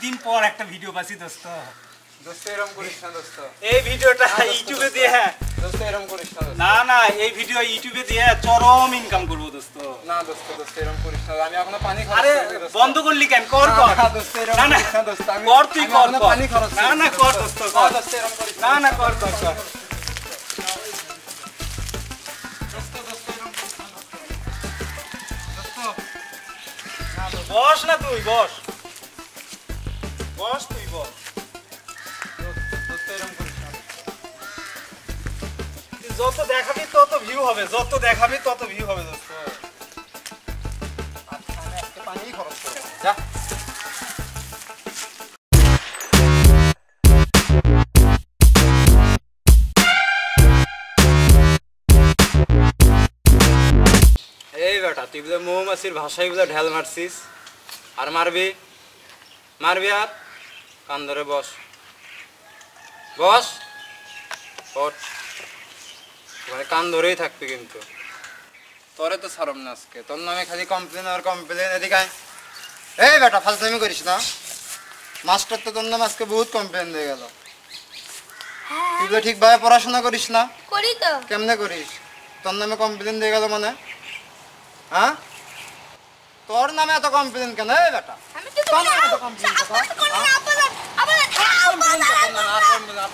দিন পর একটা ভিডিও পাচ্ছি দোস্ত। দোস্ত এরকম করিস না দোস্ত। এই ভিডিওটা ইউটিউবে দিয়ে দোস্ত এরকম করিস না দোস্ত। না না এই ভিডিও ইউটিউবে দিয়ে চরম ইনকাম করব দোস্ত। না দোস্ত দোস্ত এরকম করিস না। আমি এখনো পানি খরচ আরে করি দোস্ত। বন্ধ করলি কেন? কর কর। না দোস্ত এরকম না না করিস না দোস্ত। আমি কর তুই কর কর। পানি খরচ না না কর দোস্ত কর। দোস্ত এরকম করিস না না কর কর কর। দোস্ত দোস্ত এরকম করিস না দোস্ত। দোস্ত বস না তুই বস। বস তুই বস। দোস্ত এরকম করিস না। যত দেখাবি তত ভিউ হবে, যত দেখাবি তত ভিউ হবে দোস্ত। আচ্ছা আমি আজকে পানি খরচ করব। যা। এই বেটা তুই বলে মৌমাছির ভাষায় বলে ঢেল মারছিস আর মারবি মারবি আর কান ধরে বস বস ওঠ মানে কান ধরেই থাকবি কিন্তু তোরে তো ছাড়ম না আজকে তোর নামে খালি কমপ্লেন আর কমপ্লেন এদিকে আয়। এই বেটা ফালতুমি করিস না মাস্টার তো তোর নামে আজকে বহুত কমপ্লেন দিয়ে গেল তুই তো ঠিকভাবে পড়াশোনা করিস না করি তো। কেমনে করিস তোর নামে কমপ্লেন দিয়ে গেল মানে হ্যাঁ তোর নামে এত কমপ্লেন কেন এই বেটা আমি তো তোর নামে এত কমপ্লেন কেন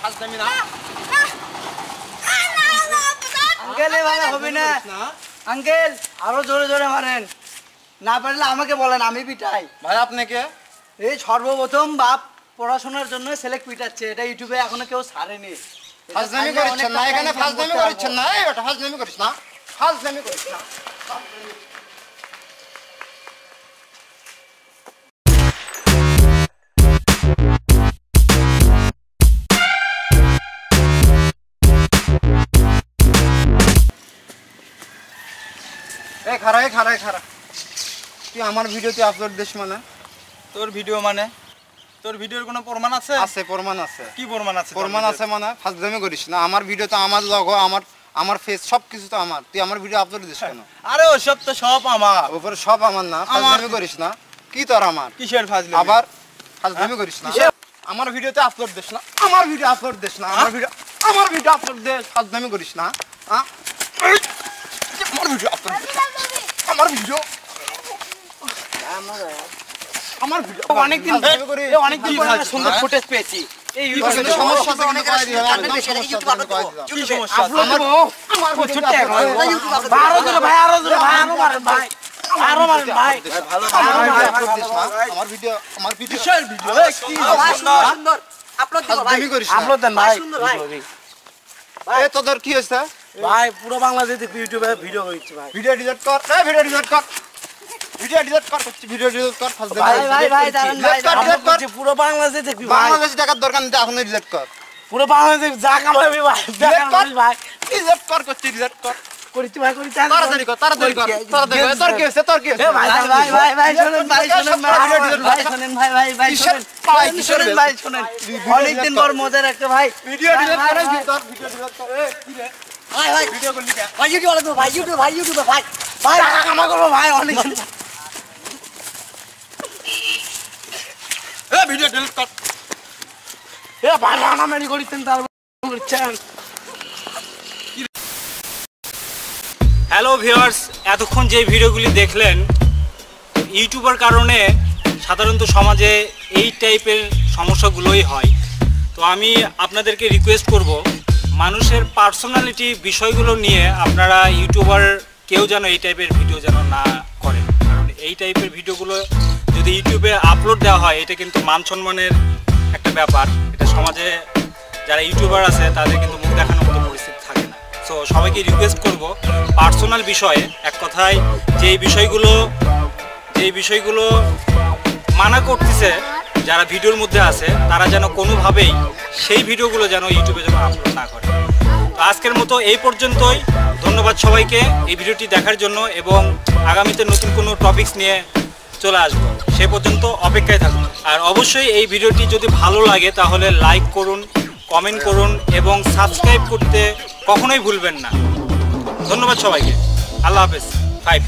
ফালতুমি না আঙ্কেল এভাবে হবে না আঙ্কেল, আরো জোরে জোরে মারেন, না পারলে আমাকে বলেন আমি পিটাই। ভাই আপনি কে এই সর্বপ্রথম বাপ পড়াশোনার জন্য ছেলে পিটাচ্ছে, এটা ইউটিউবে এখনো কেউ ছাড়েনি। ফাজলামি করছেন না এখানে ফাজলামি করছেন না এই বেটা ফাজলামি করিস না ফাজলামি করিস না এই খারা এই খারা এই খারা তুই আমার ভিডিও তুই আপলোড দিস মানে তোর ভিডিও মানে তোর ভিডিওর কোনো প্রমাণ আছে? আছে প্রমাণ আছে কি প্রমাণ আছে? প্রমাণ আছে মানে ফাজলামি করিস না আমার ভিডিও তো আমার লগো আমার ফেস সব কিছু তো আমার তুই আমার ভিডিও আপলোড দিস কেন আরে ওসব তো সব আমার। উপরে সব আমার না ফাজলামি করিস না কি তোর আমার কিসের ফাজলামি? আবার ফাজলামি করিস না আমার ভিডিওতে আপলোড দিস না আমার ভিডিও আপলোড দিস না আমার ভিডিও আপলোড দে ফাজলামি করিস না হ্যাঁ আমার ভিডিও আপলোড আমার ভিডিও অনেকদিন অনেকদিন সুন্দর ফুটেজ পেয়েছি। এই ইউটিউবে সমস্যা আছে অনেক কয় দিও একদম সমস্যা আছে কয় দিও কি সমস্যা? আমার ছোট্ট আরো জোরে ভাই, আরো জোরে ভাই, আরো মারেন ভাই, আরো মারেন ভাই। আমার ভিডিও কিসের ভিডিও? কি সুন্দর আপলোড দিও ভাই, ফাজলামি করিস না আপলোড দেন ভাই। সুন্দর ভাই এই তোদের কি হইছে ভাই পুরো বাংলাদেশ ইউটিউবে ভিডিও করছি ভাই। ভিডিও ডিলিট কর এই ভিডিও ডিলিট কর ভিডিও ডিলিট কর ভিডিও ডিলিট কর ভাই ভাই ভাই দাঁড়ান ভাই, ডিলিট আপলোড কর করছি পুরো বাংলাদেশে দেখবি ভাই, বাংলাদেশ দেখার দরকার নেই এখন ডিলিট কর পুরো বাংলাদেশ যা কামাবি ভাই ডিলিট কর ভাই ডিলিট কর করছি ডিলিট কর করিছি ভাই, করি তাড়াতাড়ি কর তোর কি হইছে তোর কি হইছে ভাই ভাই ভাই ভাই শুনেন ভাই, শুনেন ভাই শুনেন ভাই ভাই ভাই শুনেন শুনেন ভাই শুনেন, অনেকদিন পর মজা রাখতে ভাই। ভিডিও ডিলিট করে তোর ভিডিও ডিলিট কর এই কি রে ভাই ভাই ভিডিও করলি কে ভাই ইউটিউবে লাগবে ভাই, ইউটিউবে ভাই ভাই টাকা কামা করবো ভাই অনেক। এই ভিডিও ডিলিট কর এ ভাই রানামারি করিতেন তার করছেন। হ্যালো ভিউয়ার্স, এতক্ষণ যে ভিডিওগুলি দেখলেন ইউটিউবের কারণে সাধারণত সমাজে এই টাইপের সমস্যাগুলোই হয়। তো আমি আপনাদেরকে রিকোয়েস্ট করব মানুষের পার্সোনালিটি বিষয়গুলো নিয়ে আপনারা ইউটিউবার কেউ যেন এই টাইপের ভিডিও যেন না করেন, কারণ এই টাইপের ভিডিওগুলো যদি ইউটিউবে আপলোড দেওয়া হয় এটা কিন্তু মান সম্মানের একটা ব্যাপার, এটা সমাজে যারা ইউটিউবার আছে তাদের কিন্তু মুখ দেখানোর মতো পরিস্থিতি থাকে না। সো সবাইকে রিকোয়েস্ট করব পার্সোনাল বিষয়ে এক কথায় যেই বিষয়গুলো মানা করতেছে যারা ভিডিওর মধ্যে আছে তারা যেন কোনোভাবেই সেই ভিডিওগুলো যেন ইউটিউবে যেন আপলোড না করে। তো আজকের মতো এই পর্যন্তই, ধন্যবাদ সবাইকে এই ভিডিওটি দেখার জন্য এবং আগামীতে নতুন কোনো টপিকস নিয়ে চলে আসবো, সে পর্যন্ত অপেক্ষায় থাকুন। আর অবশ্যই এই ভিডিওটি যদি ভালো লাগে তাহলে লাইক করুন, কমেন্ট করুন এবং সাবস্ক্রাইব করতে কখনোই ভুলবেন না। ধন্যবাদ সবাইকে, আল্লাহ হাফেজ। 5